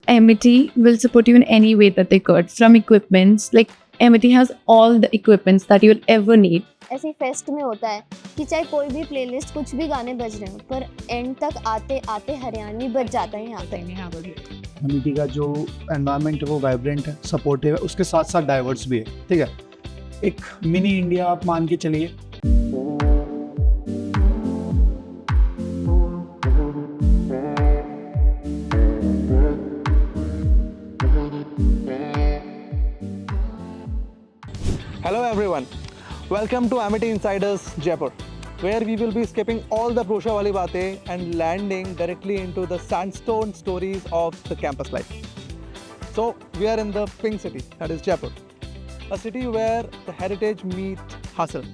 Amity will support you in any way that they could, from equipments. Like Amity has all the equipments that you'll ever need. ऐसे fest में होता है कि चाहे कोई भी प्लेलिस्ट कुछ भी गाने बज रहे हो पर एंड तक आते आते हरियाणवी बज जाता है यहाँ पे। एमिटी का जो एनवायरनमेंट है वो वाइब्रेंट है, सपोर्टिव है, उसके साथ साथ डाइवर्स भी है। ठीक है, एक मिनी इंडिया आप मान के चलिए। Hello everyone, welcome to Amity Insiders Jaipur, where we will be skipping all the Prosha wali baatein and landing directly into the sandstone stories of the campus life. So we are in the Pink City, that is Jaipur, a city where the heritage meet hustle,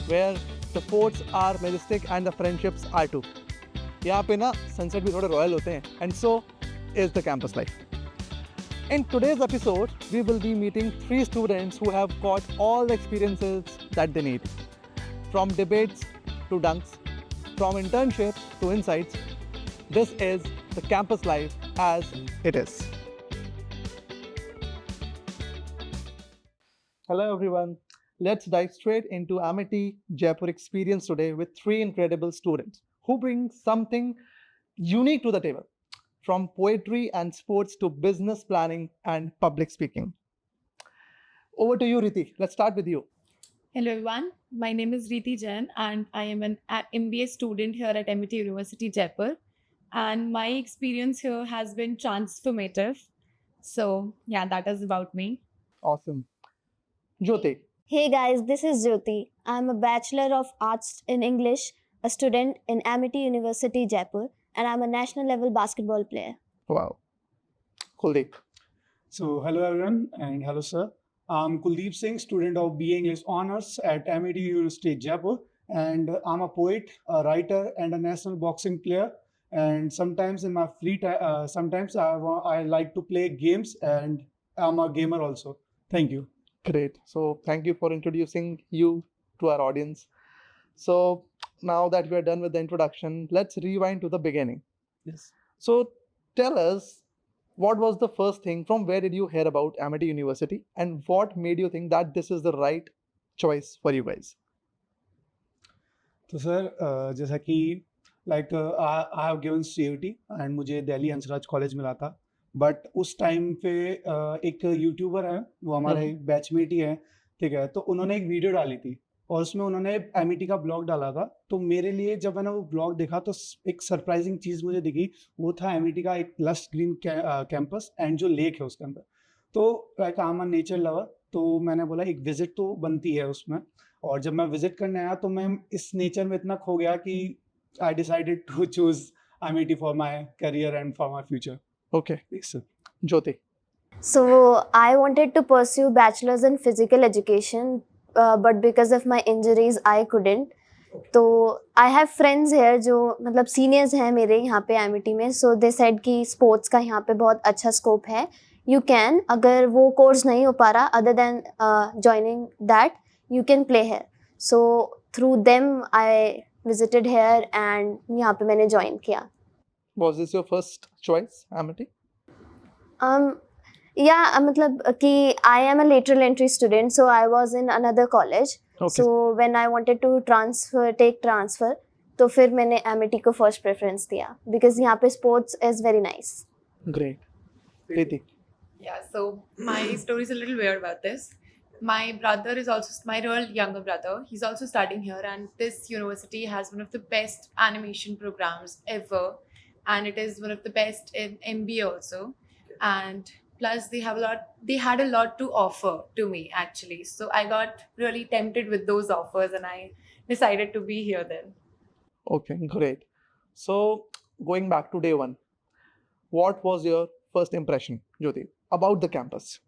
where the forts are majestic and the friendships are too. यहाँ पे ना sunset भी थोड़े royal होते हैं, and so is the campus life. In today's episode, we will be meeting 3 students who have got all the experiences that they need. From debates to dunks, from internships to insights, this is the campus life as it is. Hello everyone, let's dive straight into Amity Jaipur experience today with 3 incredible students who bring something unique to the table. From poetry and sports to business planning and public speaking. Over to you, Riti. Let's start with you. Hello everyone, my name is Riti Jain and I am an MBA student here at Amity University Jaipur, and my experience here has been transformative. So yeah, that is about me. Awesome. Jyoti. Hey guys, this is Jyoti. I'm a Bachelor of Arts in English, a student in Amity University Jaipur, and I'm a national level basketball player. Wow. Kuldeep. So hello everyone and hello sir. I'm Kuldeep Singh, student of BA English Honors at Amity University Jaipur, and I'm a poet, a writer, and a national boxing player. And sometimes in my free time, sometimes I like to play games, and I'm a gamer also. Thank you. Great. So thank you for introducing you to our audience. So now that we are done with the introduction, let's rewind to the beginning. Yes. So tell us, what was the first thing, from where did you hear about Amity University, and what made you think that this is the right choice for you guys? तो sir जैसा कि like I have given CUT and मुझे Delhi Hansraj college मिला था, but उस time पे एक YouTuber है, वो हमारा एक बैचमेट ही है। ठीक है, तो उन्होंने एक वीडियो डाली थी और उसमें उन्होंने एमिटी का ब्लॉग डाला था। तो मेरे लिए जब मैंने वो ब्लॉग देखा तो एक सरप्राइजिंग चीज़ मुझे दिखी, वो था एमिटी का एक लश ग्रीन कैंपस एंड जो लेक है उसके अंदर। तो like I am a nature lover, तो मैंने बोला एक विजिट तो बनती है उसमें। और जब मैं विजिट करने आया तो मैं इस नेचर में इतना खो गया कि I decided to choose Amity for my career and for my future. Okay. Jyoti. So I wanted to pursue bachelor's in physical education, but because of my injuries I couldn't. तो I have friends here जो मतलब seniors हैं मेरे यहाँ पे Amity में, so they said कि sports का यहाँ पे बहुत अच्छा स्कोप है, you can, अगर वो कोर्स नहीं हो पा रहा other than joining that you can play here. So through them I visited here and यहाँ पे मैंने join किया. Was this your first choice, Amity? Yeah, मतलब कि I am a lateral entry student, so I was in another college. Okay. So when I wanted to take transfer, तो फिर मैंने Amity को first preference दिया because यहाँ पे sports is very nice. Great. Riti. Yeah, so my story is a little weird about this. My brother is also my real younger brother. He's also studying here, and this university has one of the best animation programs ever, and it is one of the best in MBA also. And plus, they had a lot to offer to me actually. So I got really tempted with those offers, and I decided to be here then. Okay, great. So going back to day one, what was your first impression, Jyoti, about the campus?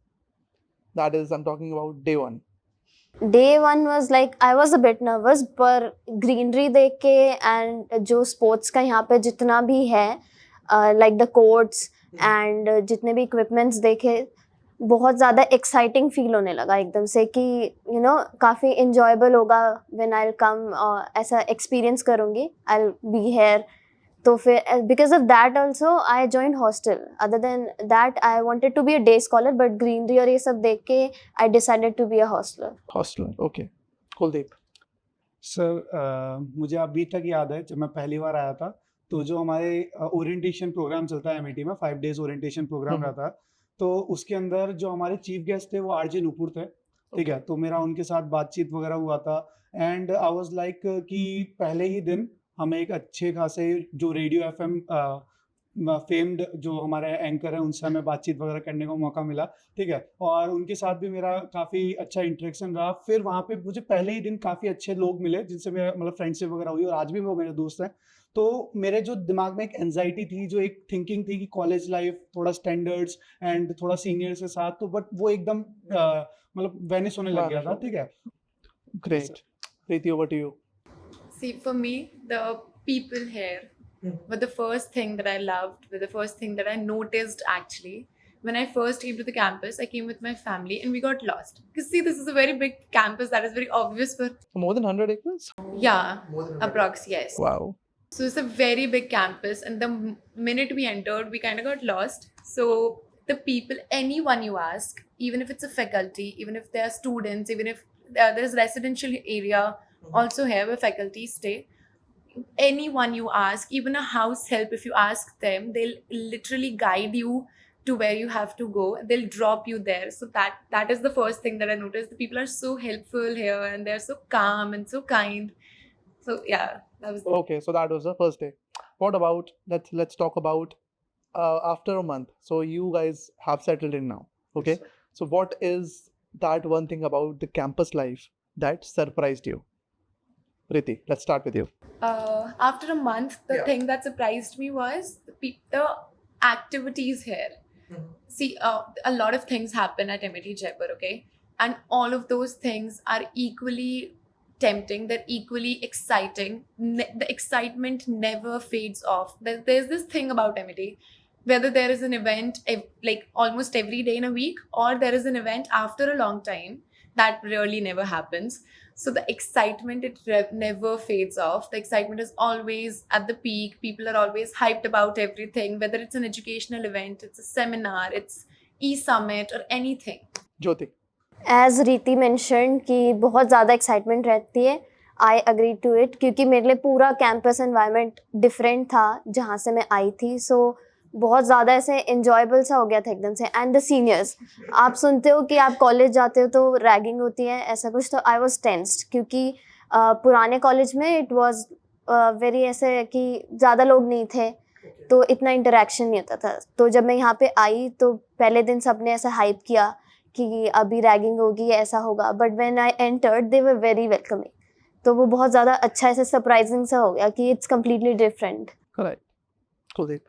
That is, I'm talking about day one. Day one was like I was a bit nervous, पर greenery देख के and जो sports का यहाँ पे जितना भी है, like the courts and जितने भी equipments देखे, बहुत ज़्यादा exciting feel होने लगा एकदम से कि you know काफ़ी enjoyable होगा when I'll come, ऐसा experience करूँगी, I'll be here. तो फिर because of that also I joined hostel. Other than that I wanted to be a day scholar, but greenery और ये सब देख के I decided to be a hostler. Hostler. Okay. Kuldeep. Sir मुझे अभी तक याद है जब मैं पहली बार आया था, तो जो हमारे ओरिएंटेशन प्रोग्राम चलता है एमआईटी में, 5 डेज ओरिएंटेशन प्रोग्राम रहता है, तो उसके अंदर जो हमारे चीफ गेस्ट थे वो आरजे नूपुर थे, ठीक है। तो मेरा उनके साथ बातचीत वगैरह हुआ था, एंड आई वाज लाइक कि पहले ही दिन हमें एक अच्छे खासे जो रेडियो एफएम फेम्ड जो हमारे एंकर है उनसे हमें बातचीत वगैरह करने का मौका मिला, ठीक है। और उनके साथ भी मेरा काफ़ी अच्छा इंटरेक्शन रहा। फिर वहाँ पे मुझे पहले ही दिन काफ़ी अच्छे लोग मिले जिनसे मेरा मतलब फ्रेंडशिप वगैरह हुई, और आज भी वो मेरे दोस्त हैं। तो मेरे जो दिमाग में एक एंजाइटी थी, जो एक थिंकिंग थी कि कॉलेज लाइफ थोड़ा स्टैंडर्ड्स एंड थोड़ा सीनियर्स के साथ, तो बट वो एकदम मतलब वेनिश होने लग गया था, ठीक है। Great. Preeti, over to you. See, for me, the people here were the first thing that I loved, were the first thing that I noticed actually. When I first came to the campus, I came with my family and we got lost. Because see, this is a very big campus that is very obvious for, More than 100 acres? yeah, approx, yes. Wow. So it's a very big campus, and the minute we entered, we kind of got lost. So the people, anyone you ask, even if it's a faculty, even if they are students, even if there's residential area also here where faculty stay, anyone you ask, even a house help, if you ask them, they'll literally guide you to where you have to go. They'll drop you there. So that is the first thing that I noticed. The people are so helpful here, and they're so calm and so kind. So yeah, that was Okay, so that was the first day. What about, let's talk about after a month. So you guys have settled in now. Okay. So what is that one thing about the campus life that surprised you? Preeti, let's start with you. After a month, the thing that surprised me was the activities here. See, a lot of things happen at MIT Jaipur, okay? And all of those things are equally tempting, they're equally exciting. The excitement never fades off. There's this thing about MIT, whether there is an event like almost every day in a week, or there is an event after a long time, that really never happens. So the excitement, never fades off. The excitement is always at the peak. People are always hyped about everything, whether it's an educational event, it's a seminar, it's e-summit or anything. Jyoti. As Riti mention कि बहुत ज़्यादा excitement रहती है, I agree to it, क्योंकि मेरे लिए पूरा campus environment different था जहाँ से मैं आई थी। सो बहुत ज़्यादा ऐसे इन्जॉयबल सा हो गया था एकदम से। एंड द सीनियर्स, आप सुनते हो कि आप कॉलेज जाते हो तो रैगिंग होती है, ऐसा कुछ, तो आई वॉज टेंस्ड, क्योंकि पुराने कॉलेज में इट वॉज वेरी ऐसे कि ज़्यादा लोग नहीं थे, तो इतना इंटरेक्शन नहीं होता था। तो जब मैं यहाँ पे आई तो पहले दिन सबने ऐसा हाइप किया कि अभी रैगिंग होगी, ऐसा होगा, but when I entered they were very welcoming. तो वो बहुत ज़्यादा अच्छा ऐसे सरप्राइजिंग सा हो गया कि it's completely different. Correct. Kuldeep.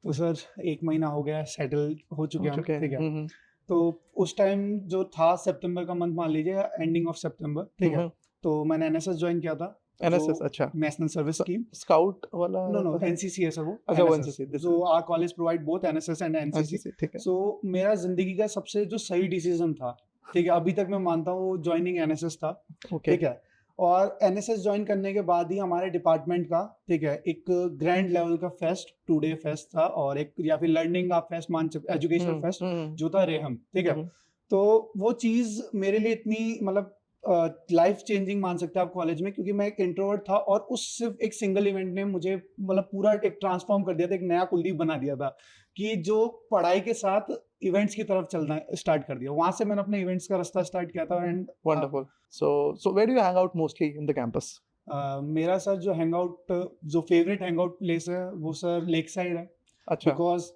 तो सर 1 महीना हो गया सेटल हो चुके हैं हम, Okay. ठीक है। तो उस टाइम जो था सितंबर का मंथ मान लीजिए, एंडिंग ऑफ सितंबर, ठीक है। तो मैंने एनएसएस ज्वाइन किया था, NSS, अच्छा. National service scheme. Scout वाला? नो एनसीसी है सर वो। अच्छा, वो NSS, NCC, this जो our college provide both NSS and NCC. NCC, ठीक है. सो मेरा जिंदगी का सबसे जो सही डिसीजन था, ठीक है, अभी तक मैं मानता हूँ, ज्वाइनिंग एनएसएस था, Okay. ठीक है। और एनएसएस ज्वाइन करने के बाद ही हमारे डिपार्टमेंट का, ठीक है, एक ग्रैंड लेवल का फेस्ट, 2 डे फेस्ट था, और एक या फिर लर्निंग का फेस्ट मान सकते, एजुकेशनल फेस्ट जो था रेहम, ठीक है। तो वो चीज़ मेरे लिए इतनी मतलब लाइफ चेंजिंग मान सकते हैं आप कॉलेज में, क्योंकि मैं एक इंट्रोवर्ट था, और उस सिर्फ एक सिंगल इवेंट ने मुझे मतलब पूरा एक ट्रांसफॉर्म कर दिया था, एक नया कुलदीप बना दिया था, कि जो पढ़ाई के साथ इवेंट्स की तरफ चलना स्टार्ट कर दिया। वहां से मैंने अपने इवेंट्स का रास्ता स्टार्ट किया था। And Wonderful. So where do you hang out mostly in the campus? मेरा सर जो हैंगआउट, जो फेवरेट हैंगआउट प्लेस है वो सर लेक साइड है, अच्छा. Because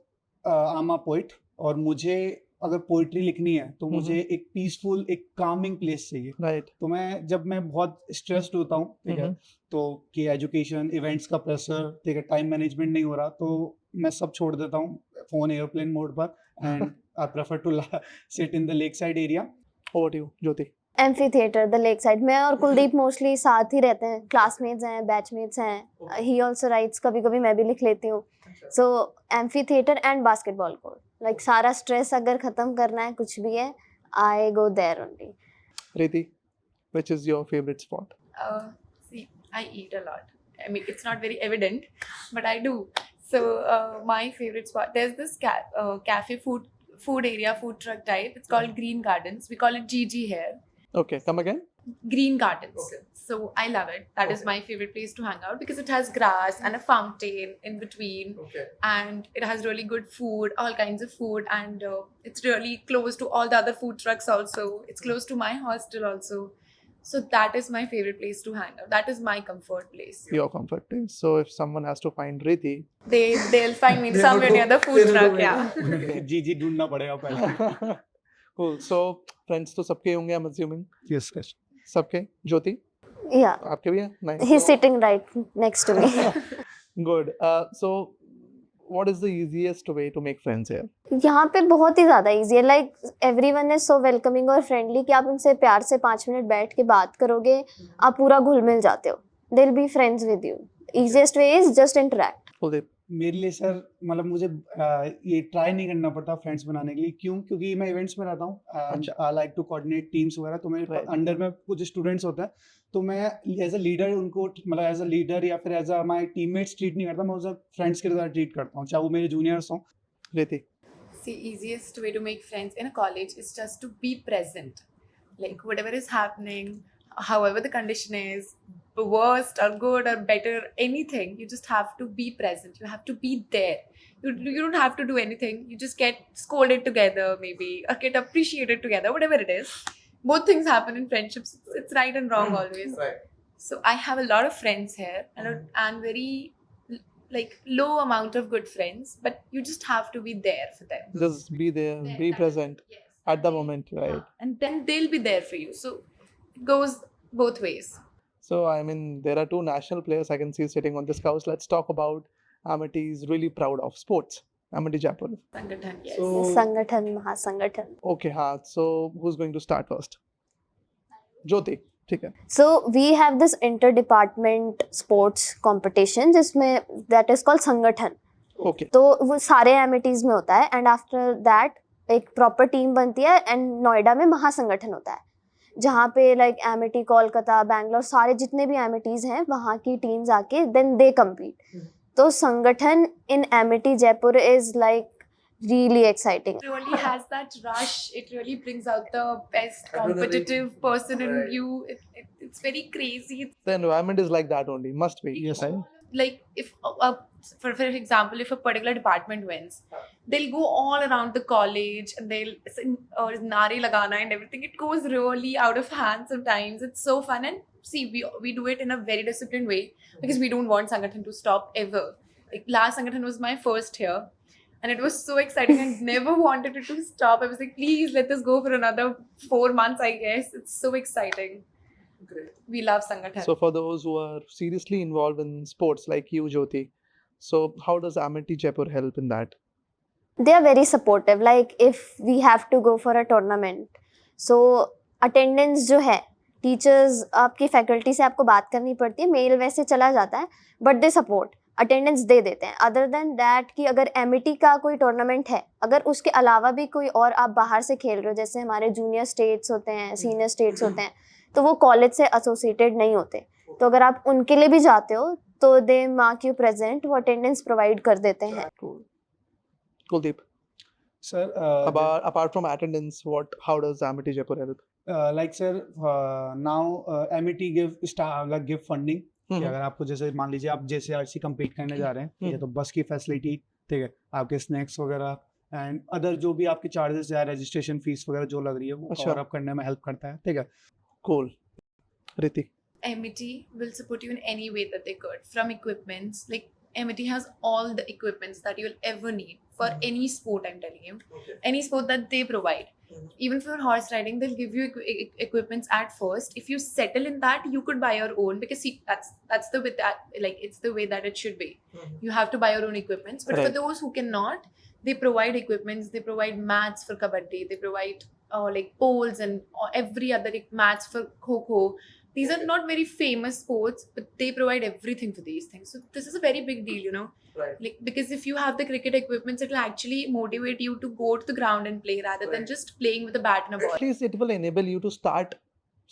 I am a poet, और मुझे अगर पोइट्री लिखनी है तो मुझे एक पीसफुल, एक कामिंग प्लेस चाहिए। Right. तो जब मैं बहुत स्ट्रेस्ड होता हूँ, ठीक है, तो कि एजुकेशन, इवेंट्स का प्रेशर, ठीक है, टाइम मैनेजमेंट नहीं हो रहा, तो मैं सब छोड़ देता हूँ, फोन एयरप्लेन मोड पर, and I prefer to sit in the lake side area. Over to you, Jyoti. Amphitheatre, the lake side. मैं और कुलदीप मोस्टली साथ ही रहते हैं, क्लासमेट्स हैं, बैचमेट्स हैं। ही ऑल्सो राइट्स, कभी कभी मैं भी लिख लेती हूँ। So amphitheatre and basketball court, like सारा स्ट्रेस अगर ख़त्म करना है, कुछ भी है, I go there only. Preeti, which is your favorite spot? See, I eat a lot. I mean, it's not very evident, but I do. So my favorite spot, there's this cafe food area, food truck type. It's called Green Gardens. We call it GG here. Okay, come again. Green Gardens. Okay. So I love it. That is Okay. my favorite place to hang out because it has grass and a fountain in between, Okay. and it has really good food, all kinds of food, and it's really close to all the other food trucks also. It's close to my hostel also. So that is my favorite place to hang out. That is my comfort place. Your comfort place. So if someone has to find Riti, They'll find me They'll somewhere go- near the food they'll truck. go- Yeah. जी ढूंढना पड़ेगा पहले. cool. So friends तो सबके होंगे, I'm assuming. Yes, yes. सबके. ज्योति, Yeah, आपके भी हैं? Nice. he's sitting right next to me. Good. So what is the easiest way to make friends here? यहाँ पे बहुत ही ज़्यादा इजी है. Like everyone is so welcoming और फ्रेंडली कि आप उनसे प्यार से 5 मिनट बैठ के बात करोगे, आप पूरा घुल मिल जाते हो. They will be friends with you. Easiest way is just interact. Kuldeep. मेरे लिए सर मतलब मुझे ये ट्राई नहीं करना पड़ता फ्रेंड्स बनाने के लिए. क्यों? क्योंकि मैं इवेंट्स में रहता हूँ and I like to coordinate teams वगैरह. तो मेरे Right. अंडर में कुछ स्टूडेंट्स होते हैं, तो मैं एज अ लीडर उनको मतलब एज अ लीडर या फिर as a my teammates treat नहीं करता. मैं उसे फ्रेंड्स की तरह ट्रीट करता हूँ, चाहे वो मेरे जूनियर्स हों. Riti. See, easiest way to make friends in a college is just to be present. Like whatever is happening, however the condition is, worst or good or better, anything, you just have to be present. You have to be there. You don't have to do anything. You just get scolded together, maybe, or get appreciated together, whatever it is. Both things happen in friendships. It's right and wrong always. Right. So I have a lot of friends here and very like low amount of good friends, but you just have to be there for them. Just be there, be present Yes. at the moment, right? And then they'll be there for you. So it goes both ways. So I mean, there are 2 national players I can see sitting on this couch. Let's talk about Amity is really proud of sports. Amity Jaipur. Sangathan, yes. So- संगठन महासंगठन. Okay, हाँ. So who's going to start first? Jyoti. ठीक है. So we have this inter-department sports competition जिसमें that is called संगठन. Okay. तो वो सारे एमिटीज में होता है एंड आफ्टर दैट एक प्रॉपर टीम बनती है एंड नोएडा में महासंगठन होता है जहाँ पे लाइक एमिटी कोलकाता बैंगलोर सारे जितने भी एमिटीज हैं वहाँ की टीम्स आके देन दे कम्पीट. तो Sangathan in Amity Jaipur is like really exciting. It really has that rush. It really brings out the best competitive person in Right. you. It's very crazy. The environment is like that only. Must be. Yes, right? Like if for example, if a particular department wins, they'll go all around the college and they'll sing nari lagana and everything. It goes really out of hand sometimes. It's so fun. And see, we do it in a very disciplined way because we don't want Sangathan to stop ever. Like last Sangathan was my first here. And it was so exciting. I never wanted it to stop. I was like, please let this go for another 4 months, I guess. It's so exciting. Great. We love Sangathan. So for those who are seriously involved in sports like you, Jyoti, so how does Amity Jaipur help in that? They are very supportive. Like if we have to go for a tournament, so attendance जो है teachers आपकी faculty से आपको बात करनी पड़ती है, mail वैसे चला जाता है बट दे सपोर्ट अटेंडेंस दे देते हैं. अदर देन दैट कि अगर एमिटी का कोई टूर्नामेंट है, अगर उसके अलावा भी कोई और आप बाहर से खेल रहे हो, जैसे हमारे जूनियर स्टेट्स होते हैं, सीनियर स्टेट्स होते हैं, तो वो कॉलेज से एसोसिएटेड नहीं होते. तो अगर आप उनके लिए भी जाते हो तो दे मार्क यू प्रेजेंट, वो अटेंडेंस प्रोवाइड कर देते हैं. Cool. Kuldeep, Sir, apart from attendance, how does Amity Jaipur help? like sir, now MET give funding. कि Mhm. अगर आपको जैसे मान लीजिए आप जैसे आरसी कम्पीट करने जा रहे हैं, ठीक है, तो बस की फैसिलिटी, ठीक है, आपके स्नैक्स वगैरह एंड अदर जो भी आपके चार्जेस या रजिस्ट्रेशन फीस वगैरह जो लग रही है वो अच्छा. कवर अप करने में हेल्प करता है. ठीक है. Cool. Riti. MET will support you in any way that they could. From equipments, like MET has all the equipments that you'll ever need for any sport, I'm telling you. Any sport that they provide. Even for horse riding, they'll give you equipments at first. If you settle in that, you could buy your own because see, that's the way that like it's the way that it should be. You have to buy your own equipments. But for Right. those who cannot, they provide equipments. They provide mats for kabaddi. They provide like poles and every other mats for kho. These are not very famous sports, but they provide everything for these things. So this is a very big deal, you know. Right. Like because if you have the cricket equipments, it will actually motivate you to go to the ground and play rather than just playing with a bat and a ball. At least it will enable you to start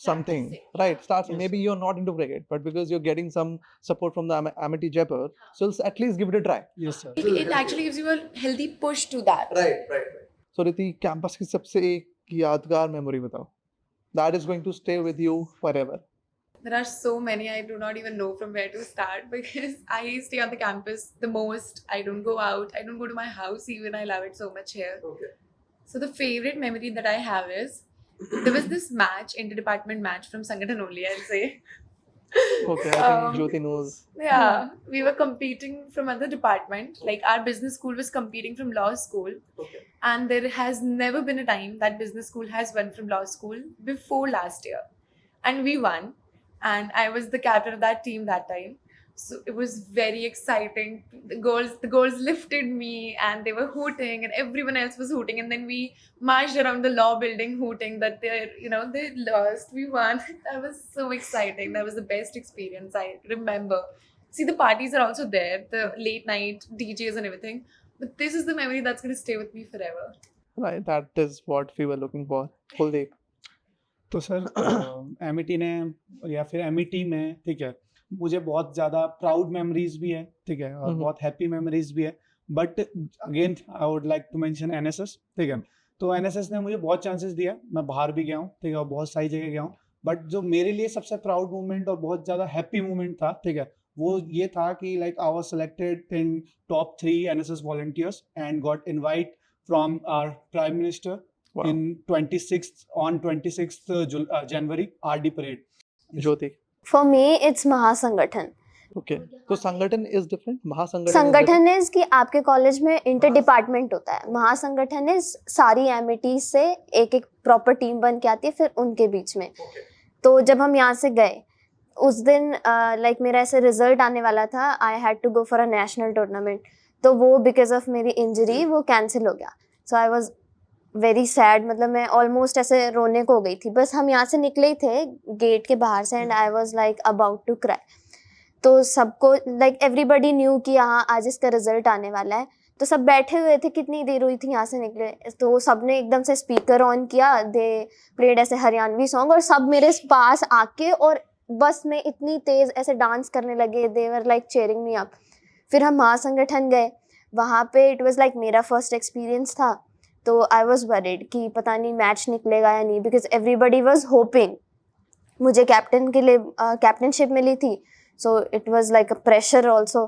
something, Practicing, right? Starts, Yes, maybe sir. you're not into cricket, but because you're getting some support from the Amity Jaipur, so at least give it a try. Yes, sir. It actually gives you a healthy push to that. Right. So Riti, campus की सबसे एक यादगार memory बताओ. That is going to stay with you forever. There are so many, I do not even know from where to start because I stay on the campus the most. I don't go out. I don't go to my house even. I love it so much here. Okay. So the favorite memory that I have is there was this match, inter-department match from Sangathan only, I'll say. Okay, I think Um, Jyoti knows. Yeah, we were competing from other department. Like our business school was competing from law school. Okay. And there has never been a time that business school has won from law school before last year. And we won. And I was the captain of that team that time. So it was very exciting. The girls lifted me and they were hooting and everyone else was hooting. And then we marched around the law building hooting that they lost, we won. That was so exciting. That was the best experience I remember. See, the parties are also there, the late night DJs and everything. But this is the memory that's going to stay with me forever. Right, that is what we were looking for. Kuldeep. तो sir Amity ने या फिर Amity में ठीक है मुझे बहुत ज़्यादा प्राउड मेमोरीज भी है ठीक है और बहुत हैप्पी मेमोरीज भी है but again I would like to mention NSS ठीक है तो एनएसएस ने मुझे बहुत चांसेस दिया मैं बाहर भी गया हूँ ठीक है और बहुत सारी जगह गया हूँ बट जो मेरे लिए सबसे प्राउड मोमेंट और बहुत ज़्यादा हैप्पी मोमेंट था ठीक है वो ये था कि like I was selected in top 3 NSS volunteers and got invite from our prime minister Wow. in 26th January RD parade. Jyoti. For me, it's Mahasangathan. Okay. तो संगठन is different. महासंगठन. संगठन इज कि आपके कॉलेज में inter department होता है. महासंगठन is सारी Amity से एक एक प्रॉपर टीम बन के आती है फिर उनके बीच में. तो जब हम यहाँ से गए उस दिन लाइक मेरा ऐसे रिजल्ट आने वाला था. I had to go for a national tournament. तो वो बिकॉज ऑफ मेरी इंजरी वो कैंसिल हो गया. So I was very sad. मतलब मैं ऑलमोस्ट ऐसे रोने को हो गई थी. बस हम यहाँ से निकले ही थे गेट के बाहर से and I was like about to cry. तो सबको लाइक एवरीबडी न्यू कि यहाँ आज इसका रिजल्ट आने वाला है. तो सब बैठे हुए थे. कितनी देर हुई थी यहाँ से निकले तो सबने एकदम से स्पीकर ऑन किया. दे प्लेड ऐसे हरियाणवी सॉन्ग और सब मेरे पास आके और बस में इतनी तेज ऐसे डांस करने लगे. They were like cheering me up. फिर हम महासंगठन गए. वहाँ पे इट वाज लाइक मेरा फर्स्ट एक्सपीरियंस था. तो आई वॉज वरीड कि पता नहीं मैच निकलेगा या नहीं बिकॉज एवरीबडी वॉज होपिंग. मुझे कैप्टन के लिए कैप्टनशिप मिली थी. So it was like a pressure also.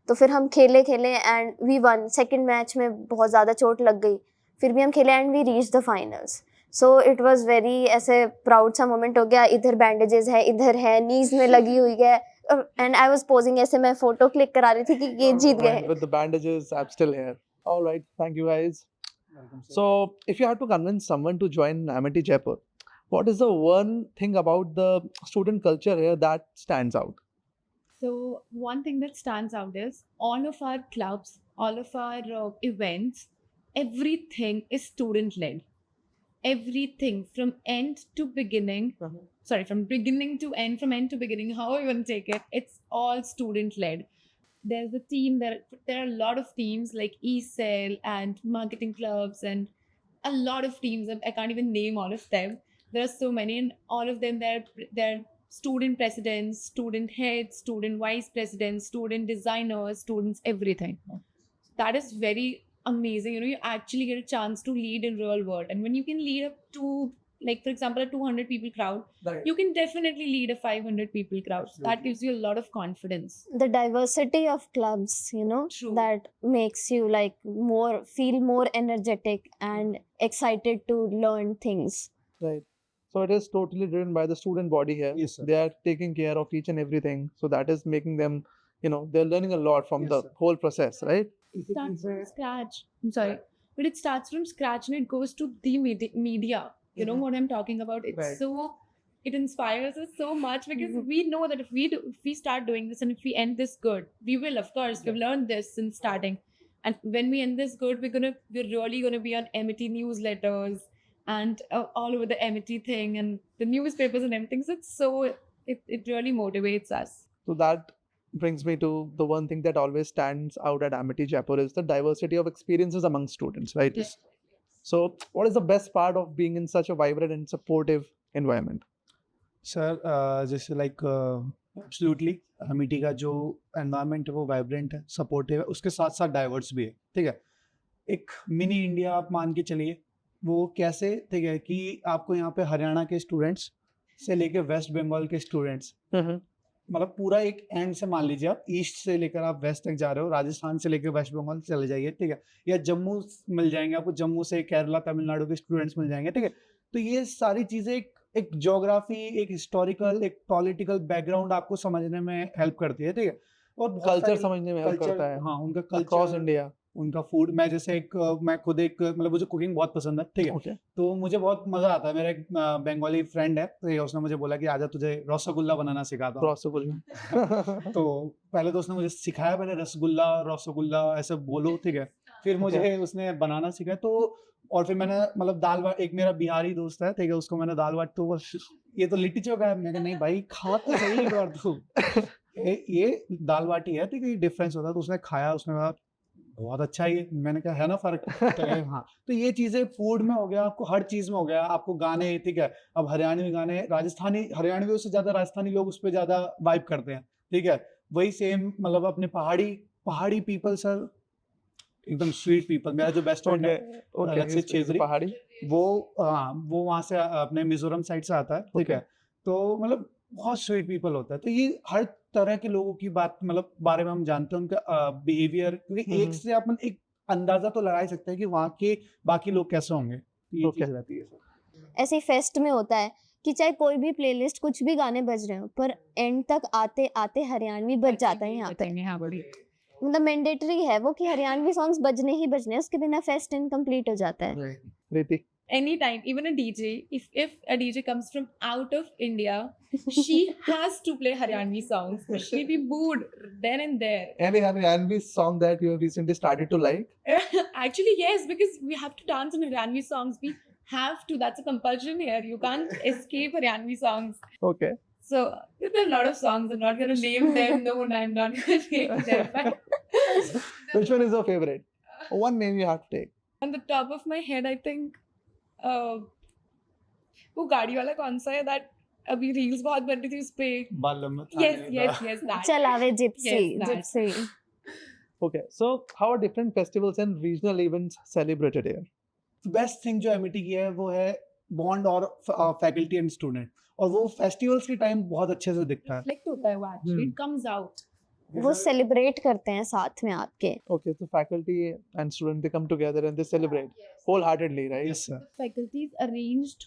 तो फिर हम खेले and we won. Second match में बहुत ज़्यादा चोट लग गई. फिर भी हम खेले and we reach the finals. So it was very ऐसे प्राउड सा मोमेंट हो गया. इधर बैंडेजेस है, इधर है, नीज में लगी हुई है एंड आई वाज पोजिंग ऐसे. मैं फोटो क्लिक करा रही थी कि ये जीत गए. With the bandages, I'm still here. All right, thank you guys. So, if you had to convince someone to join Amity Jaipur, what is the one thing about the student culture here that stands out? So one thing that stands out is all of our clubs, all of our events, everything is student led. Everything from end to beginning. Sorry, from beginning to end, from end to beginning, however you want to take it, it's all student led. There's a team, there are a lot of teams like ECEL and marketing clubs and a lot of teams. I can't even name all of them. There are so many, and all of them they're student presidents, student heads, student vice presidents, student designers, students, everything. That is very amazing. You actually get a chance to lead in real world, and when you can lead up to, like for example, a 200 people crowd, Right. you can definitely lead a 500 people crowd. That Absolutely. gives you a lot of confidence. The diversity of clubs, True. that makes you like feel more energetic and excited to learn things. Right. So it is totally driven by the student body here. Yes, sir. They are taking care of each and everything. So that is making them, they're learning a lot from Yes, the sir. whole process, right? Starts from scratch. I'm sorry, but it starts from scratch and it goes to the media. You know what I'm talking about? It's Right. so, it inspires us so much because we know that if we start doing this and if we end this good, we will, of course. We've learned this since starting, and when we end this good, we're really gonna be on Amity newsletters and all over the Amity thing and the newspapers and everything. So it really motivates us. So that brings me to the one thing that always stands out at Amity Jaipur is the diversity of experiences among students, right? Yes. So what is the best part of being in such a vibrant and supportive environment? Sir जैसे like absolutely Amethi का जो environment है वो vibrant है, supportive है, उसके साथ साथ डाइवर्स भी है, ठीक है। एक मिनी इंडिया आप मान के चलिए, वो कैसे, ठीक है, कि आपको यहाँ पे हरियाणा के स्टूडेंट्स से लेके वेस्ट बंगाल के स्टूडेंट्स, मतलब पूरा एक एंड से मान लीजिए आप ईस्ट से लेकर आप वेस्ट तक जा रहे हो, राजस्थान से लेकर वेस्ट बंगाल चले जाइए, ठीक है, या जम्मू मिल जाएंगे आपको, जम्मू से केरला तमिलनाडु के स्टूडेंट्स मिल जाएंगे, ठीक है। तो ये सारी चीज़ें एक ज्योग्राफी, एक हिस्टोरिकल, एक पॉलिटिकल बैकग्राउंड आपको समझने में हेल्प करती है, ठीक है। और बहुत कल्चर सारी- समझने में हेल्प culture, करता है हाँ, उनका अक्रॉस कल्चर, इंडिया। उनका फूड। मैं जैसे मैं खुद एक, मतलब मुझे कुकिंग बहुत पसंद है, ठीक है। ओके। तो मुझे बहुत मजा आता है। मेरा एक बंगाली फ्रेंड है, तो उसने मुझे बोला कि आजा तुझे रसगुल्ला बनाना सिखाता हूँ। रसगुल्ला। तो पहले तो उसने मुझे सिखाया, पहले रसगुल्ला रसगुल्ला ऐसे बोलो, ठीक है। फिर मुझे उसने बनाना सिखाया, तो और फिर मैंने मतलब दाल बाट, एक मेरा बिहारी दोस्त है, ठीक है, उसको मैंने दाल बाट, तो वो ये तो लिट्टी चोखा है, मैंने कहा नहीं भाई खा तो सही एक बार तू, ये दाल बाटी है, ठीक है, ये डिफरेंस होता है। तो उसने खाया, उसने कहा बहुत अच्छा है ये, मैंने कहा है ना फर्क, तो हाँ। तो ये चीजें फूड में हो गया, आपको हर चीज में हो गया, आपको गाने, ठीक है, अब हरियाणवी गाने, राजस्थानी हरियाणवियों से ज्यादा राजस्थानी लोग उस पर ज्यादा वाइब करते हैं, ठीक है। वही सेम मतलब अपने पहाड़ी पीपल सर, एकदम स्वीट पीपल। मेरा जो बेस्ट फ्रेंड है रक्षित चेजरी, पहाड़ी। वो वो वहाँ से अपने मिजोरम साइड से आता है, ठीक है। तो मतलब बहुत स्वीट पीपल होता है। तो ये हर तरह के लोगों की बात, मतलब बारे में हम जानते हैं, उनका बिहेवियर, क्योंकि एक से अपन एक अंदाजा तो लगा ही सकते हैं कि वहाँ के बाकी लोग कैसे होंगे। ये Okay. चीज रहती है सर। ऐसे ही फेस्ट में होता है कि चाहे कोई भी प्लेलिस्ट, कुछ भी गाने बज रहे हो, पर एंड तक आते आते हरियाणवी बज जाता है यहाँ पे। मतलब मैंडेटरी है वो कि हरियाणवी सॉन्ग्स बजने ही बजने हैं, उसके बिना फेस्ट इनकम्प्लीट हो जाता है। रीति। Anytime, even a DJ, if a DJ comes from out of India, she has to play Haryanvi songs. She'll be booed then and there. Any Haryanvi song that you have recently started to like? Actually, yes, because we have to dance on Haryanvi songs. We have to. That's a compulsion here. You can't escape Haryanvi songs. Okay. So there are a lot of songs. I'm not going to name them. No, I'm not going to name them. But Which one is your favorite? One name you have to take. on the top of my head, I think वो गाड़ी वाला कौन सा है that अभी reels बहुत बन रही थी उस पे. Yes, that. चलावे Gypsy, Yes, that. Gypsy. Okay. So how are different festivals and regional events celebrated here? Best thing जो एमिटी की है वो है बॉन्ड और फैकल्टी एंड स्टूडेंट, और वो फेस्टिवल्स के टाइम बहुत अच्छे से दिखता है। Reflect होता है वो actually. It comes out. वो सेलिब्रेट करते हैं साथ में आपके। Okay. So faculty and students, they come together and they celebrate wholeheartedly, right? Yes sir. Faculties arranged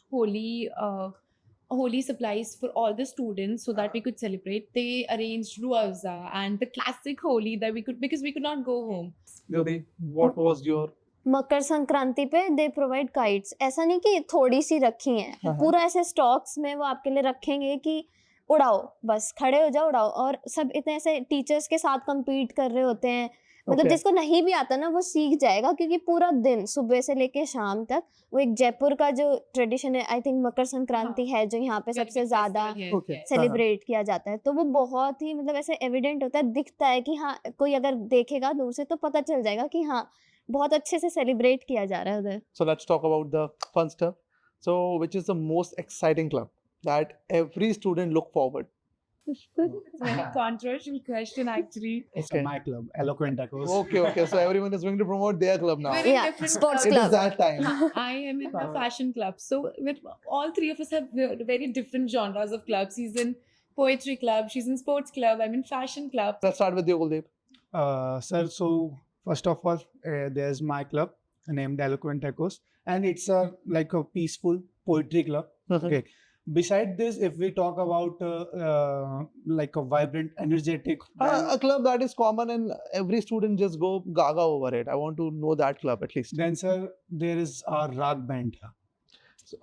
holy supplies for all the students so that we could celebrate. They arranged ruafza and the classic holi that we could, because we could not go home. Yodi, what was your? Makar Sankranti पे they provide kites. ऐसा नहीं कि थोड़ी सी रखी हैं, हाँ। पूरा ऐसे स्टॉक्स में वो आपके लिए रखेंगे कि उड़ाओ, बस खड़े हो जाओ उड़ाओ। और सब इतने ऐसे टीचर्स के साथ compete कर रहे होते हैं, मतलब Okay. जिसको नहीं भी आता ना वो सीख जाएगा, क्योंकि पूरा दिन सुबह से लेके शाम तक वो एक जयपुर का जो ट्रेडिशन है, आई थिंक मकर संक्रांति है जो यहाँ पे Very सबसे big ज्यादा festival here, Okay. yes. Celebrate किया जाता है। तो वो बहुत ही मतलब ऐसे एविडेंट होता है, दिखता है कि हाँ, कोई अगर देखेगा दूर से तो पता चल जाएगा कि हाँ बहुत अच्छे से सेलिब्रेट किया जा रहा है उधर। So let's talk about the fun stuff. So which is the most exciting club that every student look forward? It's a very controversial question actually. It's my club, Eloquent Echoes. Okay. So everyone is going to promote their club now. Very Yeah, different sports It clubs. is club. that time. I am in a fashion club. So with all three of us have very different genres of clubs. He's in poetry club, she's in sports club, I'm in fashion club. Let's start with you, Kuldeep. Sir, so first of all, there's my club named Eloquent Echoes, and it's like a peaceful poetry club. Okay. Beside this, if we talk about like a vibrant, energetic, A club that is common and every student just go gaga over it. I want to know that club at least. then sir, there is our Rag band.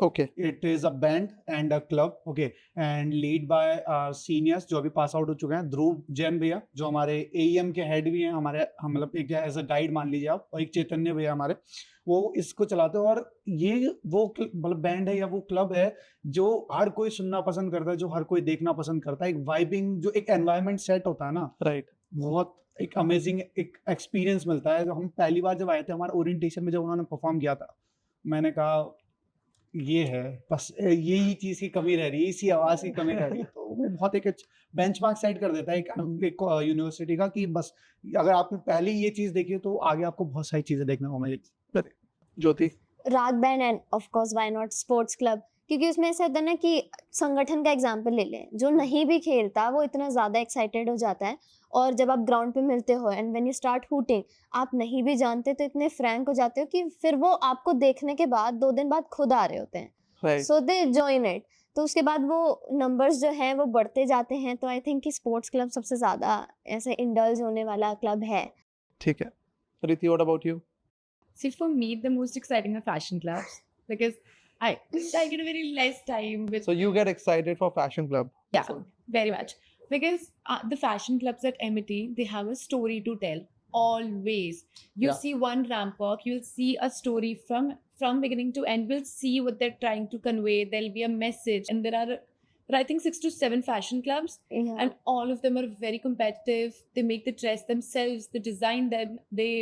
Okay. It is a band and a club, okay, and lead by our seniors जो अभी pass out हो चुके हैं, ध्रुव जैन भैया जो हमारे AEM के head भी हैं, हमारे हम मतलब एक एज अ गाइड मान लीजिए आप, और एक चैतन्य भैया हमारे, वो इसको चलाते हैं। और ये वो मतलब बैंड है या वो क्लब है जो हर कोई सुनना पसंद करता है, जो हर कोई देखना पसंद करता है। एक वाइबिंग जो एक एनवायरनमेंट सेट होता है ना, Right. बहुत एक अमेजिंग एक एक्सपीरियंस मिलता है। जब हम पहली बार जब आए थे, हमारे ओरिएंटेशन में जब उन्होंने परफॉर्म किया था, मैंने कहा ये है बस, यही चीज की कमी रह रही है, इसी आवाज की कमी रह रही है। तो वो बहुत एक बेंचमार्क सेट कर देता है एक यूनिवर्सिटी का कि बस अगर आपने पहले ये चीज देखी है तो आगे आपको बहुत सारी चीजें देखने को मिलेगी। ज्योति? राग band end of course why not sports club, क्योंकि उसमें ऐसा होता है ना कि संगठन का एग्जांपल ले लें, जो नहीं भी खेलता वो इतना ज़्यादा एक्साइटेड हो जाता है, और जब आप ग्राउंड पे मिलते हो and when you start hooting, आप नहीं भी जानते तो इतने फ्रैंक हो जाते हो कि फिर वो आपको देखने के बाद 2 दिन बाद खुद आ रहे होते हैं, right. So they join it. तो उसके बाद वो नंबर्स जो हैं वो बढ़ते जाते हैं। तो आई थिंक कि स्पोर्ट्स क्लब सबसे ज़्यादा ऐसे इंडल्ज होने वाला क्लब है। ठीक है। रिति, what about you? See, for me, the most exciting are fashion clubs because I get a very less time with So you get excited for fashion club? yeah, very much because the fashion clubs at MIT, they have a story to tell always. You Yeah. see one ramp walk, you'll see a story from beginning to end. We'll see what they're trying to convey. There'll be a message, and there are I think 6 to 7 fashion clubs, Yeah. and all of them are very competitive. They make the dress themselves, they design them, they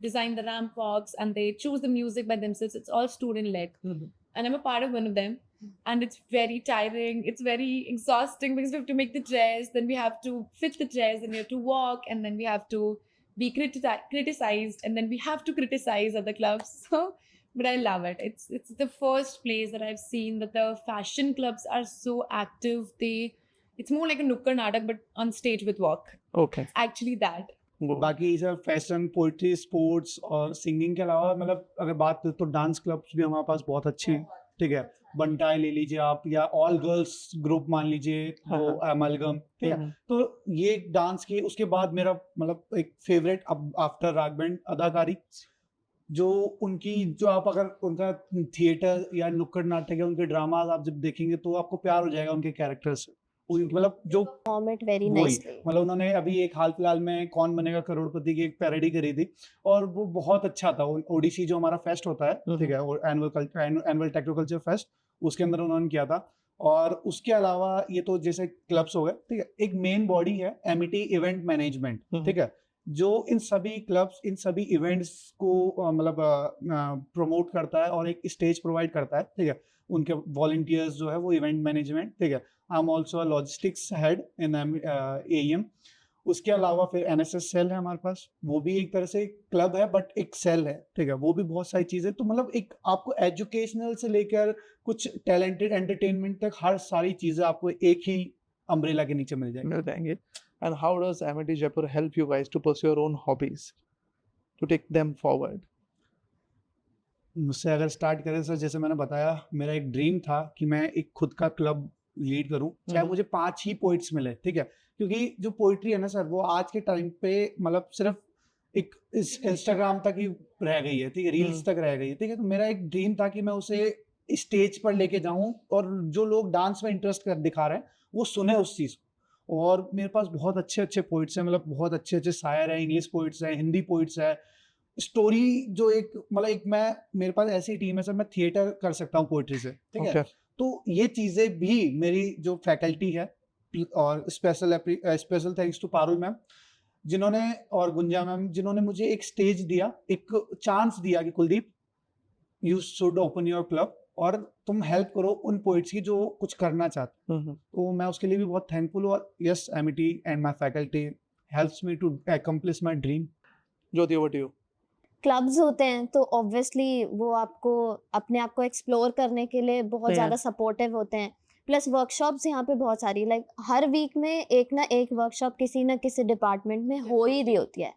design the ramp walks, and they choose the music by themselves. It's all student led, and I'm a part of one of them. And it's very tiring, it's very exhausting because we have to make the dress, then we have to fit the dress, and we have to walk, and then we have to be criticized, and then we have to criticize other clubs. So but I love it. It's the first place that I've seen that the fashion clubs are so active. It's more like a nukkad natak but on stage with walk. Okay. It's actually that. बाकी सब fashion, poetry, sports और singing के अलावा मतलब अगर बात करें तो डांस क्लब्स भी हमारे पास बहुत अच्छे हैं। ठीक है, बंटाई ले लीजिए आप, या ऑल गर्ल्स ग्रुप मान लीजिए, वो अमलगम। ठीक है, तो ये डांस की उसके बाद मेरा मतलब एक फेवरेट अब आफ्टर राग बैंड अदाकारी, जो उनकी जो आप अगर उनका थिएटर या नुक्कड़ नाटक या उनके ड्रामाज आप जब देखेंगे तो आपको प्यार हो जाएगा उनके कैरेक्टर से। मतलब जो Perform it very वही nicely. मतलब उन्होंने अभी एक हाल फिलहाल में कौन बनेगा करोड़पति की एक पैरोडी करी थी, और वो बहुत अच्छा था। ओडिसी जो हमारा फेस्ट होता है, ठीक है, और एनुअल टेक्नोकल्चर फेस्ट, उसके अंदर उन्होंने किया था। और उसके अलावा ये तो जैसे क्लब्स हो गए, ठीक है, एक मेन बॉडी है एमिटी इवेंट मैनेजमेंट, ठीक है, जो इन सभी क्लब्स, इन सभी इवेंट्स को मतलब प्रमोट करता है और एक स्टेज प्रोवाइड करता है। ठीक है, उनके वॉलंटियर्स जो है वो इवेंट मैनेजमेंट। ठीक है, I am also logistics head in AEM। उसके अलावा फिर NSS सेल है हमारे पास, वो भी एक तरह से क्लब है बट एक सेल है। ठीक है, वो भी बहुत सारी चीजें, तो मतलब एक आपको एजुकेशनल से लेकर कुछ टैलेंटेड एंटरटेनमेंट तक हर सारी चीजें आपको एक ही अम्ब्रेला के नीचे मिल जाएंगी। And how does MIT Jaipur help you guys to pursue your own hobbies, to take them forward? मुझसे अगर स्टार्ट करें सर, जैसे मैंने बताया, मेरा एक ड्रीम था कि मैं एक खुद का क्लब लीड करूं, चाहे मुझे 5 ही पोइट्स मिले। ठीक है, क्योंकि जो पोइट्री है ना सर, वो आज के टाइम पे मतलब सिर्फ एक इंस्टाग्राम तक ही रह गई है। ठीक है, रील्स तक रह गई है। ठीक है, तो मेरा एक ड्रीम था कि मैं उसे स्टेज पर लेके जाऊं और जो लोग डांस में इंटरेस्ट दिखा रहे हैं वो सुने उस चीज। और मेरे पास बहुत अच्छे अच्छे पोइट्स हैं, मतलब बहुत अच्छे अच्छे शायर हैं, इंग्लिश पोइट्स हैं, हिंदी पोइट्स हैं। स्टोरी जो एक मतलब एक मेरे पास ऐसी टीम है सर, मैं थिएटर कर सकता हूँ पोइट्री से। ठीक है, तो ये चीजें भी मेरी जो फैकल्टी है, और special thanks to Parul ma'am जिन्होंने, और गुंजा मैम जिन्होंने मुझे एक स्टेज दिया, एक चांस दिया कि Kuldeep you should open your club और तुम हेल्प करो उन पोइट्स की जो कुछ करना चाहते हैं। तो मैं उसके लिए भी बहुत थैंकफुल हूँ। और yes, Amity and my faculty helps me to accomplish my dream. Jyoti, over to you. Clubs होते हैं तो ऑब्वियसली वो आपको अपने आप को एक्सप्लोर करने के लिए बहुत ज़्यादा सपोर्टिव होते हैं। प्लस वर्कशॉप्स यहाँ पे बहुत सारी, लाइक हर वीक में एक ना एक वर्कशॉप किसी ना किसी डिपार्टमेंट में हो ही रही होती है।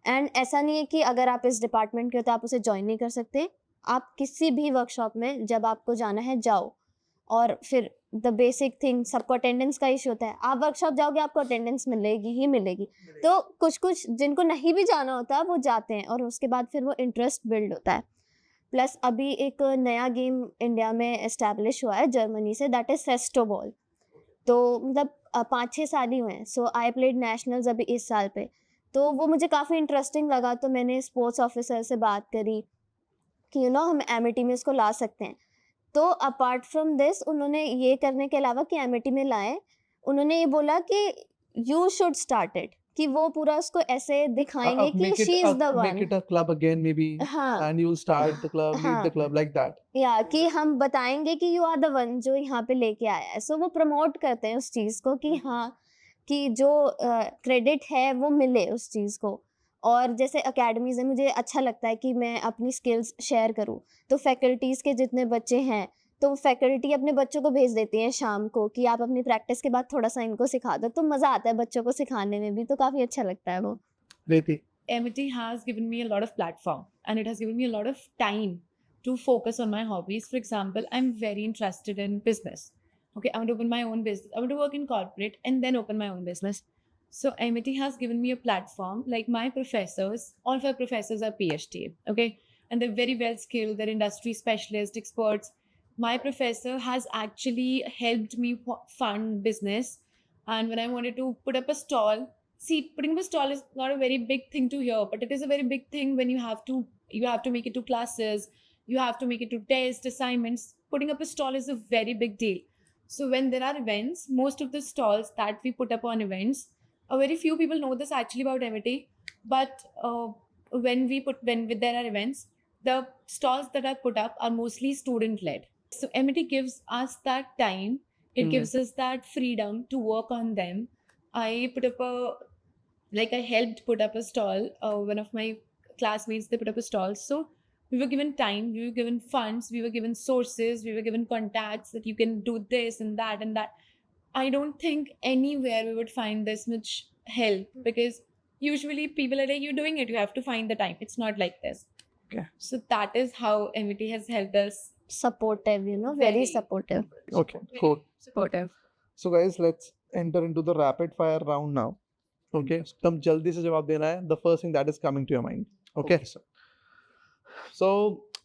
एंड ऐसा नहीं है कि अगर आप इस डिपार्टमेंट के हो तो आप उसे ज्वाइन नहीं कर सकते। आप किसी भी वर्कशॉप में जब आपको जाना है जाओ। और फिर द बेसिक थिंग, सबको अटेंडेंस का इशू होता है। आप वर्कशॉप जाओगे आपको अटेंडेंस मिलेगी ही मिलेगी। तो कुछ जिनको नहीं भी जाना होता वो जाते हैं और उसके बाद फिर वो इंटरेस्ट बिल्ड होता है। प्लस अभी एक नया गेम इंडिया में एस्टैब्लिश हुआ है जर्मनी से, दैट इज़ फेस्टोबॉल। तो मतलब 5-6 साल ही हुए हैं। सो आई प्लेड नेशनल्स अभी इस साल पे, तो वो मुझे काफ़ी इंटरेस्टिंग लगा। तो मैंने स्पोर्ट्स ऑफिसर से बात करी कि हम एमिटी में इसको ला सकते हैं। तो अपार्ट फ्रॉम दिस उन्होंने ये करने के अलावा कि एमिटी में लाए, उन्होंने ये बोला कि यू शुड स्टार्ट इट, कि वो पूरा उसको ऐसे दिखाएंगे कि make she is the make one. it a club again maybe, हाँ and you'll start the club, lead the हाँ club like that. या कि हम बताएंगे कि यू आर द वन जो यहाँ पे लेके आया है. सो वो प्रमोट करते हैं उस चीज़ को कि हाँ कि जो क्रेडिट है वो मिले उस चीज़ को. और जैसे अकेडमीज़ में मुझे अच्छा लगता है कि मैं अपनी स्किल्स शेयर करूँ. तो फैकल्टीज़ के जितने बच्चे हैं तो फैकल्टी अपने बच्चों को भेज देती हैं शाम को कि आप अपनी प्रैक्टिस के बाद थोड़ा सा इनको सिखा दो. तो मज़ा आता है बच्चों को सिखाने में भी, तो काफ़ी अच्छा लगता है वो. Riti. MIT has given me a lot of platform and it has given me a lot of time to focus on my hobbies. For example, I'm very interested in business. Okay, I want to open my own business. I want to work in corporate and then open my own business. So MIT has given me a platform. Like my professors, all of our professors are PhD. Okay, and they're very well skilled. They're industry specialists, experts. My professor has actually helped me fund business. And when I wanted to put up a stall, see, putting up a stall is not a very big thing to hear, but it is a very big thing when you have to make it to classes, you have to make it to tests, assignments. Putting up a stall is a very big deal. So when there are events, most of the stalls that we put up on events, very few people know this actually about MIT, but when there are events, the stalls that are put up are mostly student led. So MIT gives us that time. It gives us that freedom to work on them. I helped put up a stall. One of my classmates, they put up a stall. So we were given time, we were given funds, we were given sources, we were given contacts that you can do this and that and that. I don't think anywhere we would find this much help, because usually people are like, you're doing it, you have to find the time. It's not like this. Okay. So that is how MIT has helped us. Supportive, you know, very Very. supportive. Okay, cool. Supportive. So guys, let's enter into the rapid fire round now. Okay, तुम जल्दी से जवाब देना है. The first thing that is coming to your mind. Okay. sir. So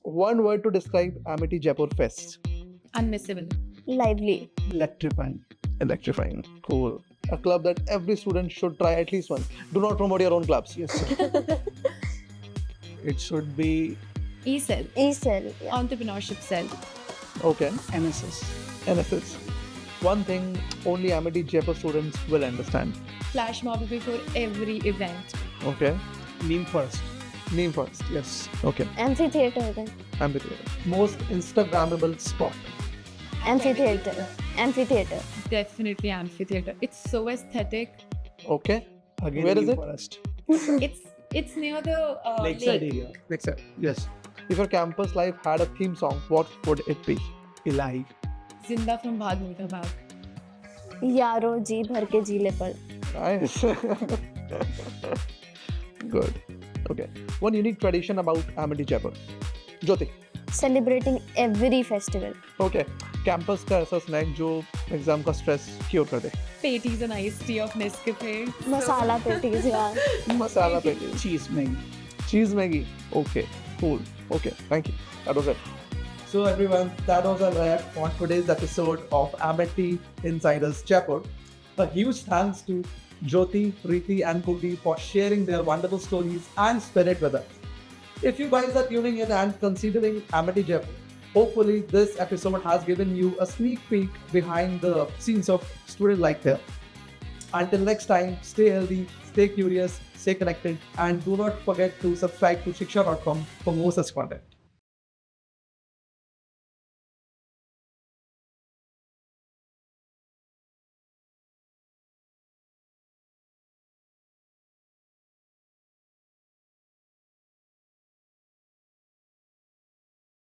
one word to describe Amity Jaipur Fest. Unmissable. Lively. Electrifying. Electrifying. Cool. A club that every student should try at least once. Do not promote your own clubs. Yes, sir. It should be E-Cell. E-Cell. Yeah. Entrepreneurship cell. Okay. NSS. NSS. One thing only Amity Jaipur students will understand. Flash mob before every event. Okay. Name first. Name first. Yes. Okay. Amphitheater. Then. Amphitheater. Most Instagrammable spot. Amphitheater. Amphitheater. Definitely amphitheater. It's so aesthetic. Okay. Again, Where is New it? Forest. It's near the Lakeside lake. area. Next step. Yes. If your campus life had a theme song, what would it be? Alive. Zinda from Bhag Milkha Bhag. यारो जी भर के जीले पर. Nice. Good. Okay. One unique tradition about Amity Jaipur. Jyoti. Celebrating every festival. Okay. Campus का ऐसा snack जो exam का stress cure कर दे. Patties and iced tea of Nescafe. Masala patties यार. Masala patty. Cheese Maggi. Cheese Maggi. Okay. Cool. Okay. Thank you. That was it. So everyone, that was a wrap on today's episode of Amity Insiders Jaipur. A huge thanks to Jyoti, Riti and Kuldeep for sharing their wonderful stories and spirit with us. If you guys are tuning in and considering Amity Jaipur, hopefully this episode has given you a sneak peek behind the scenes of student life here. Until next time, stay healthy, stay curious, stay connected, and do not forget to subscribe to Shiksha.com for more such content.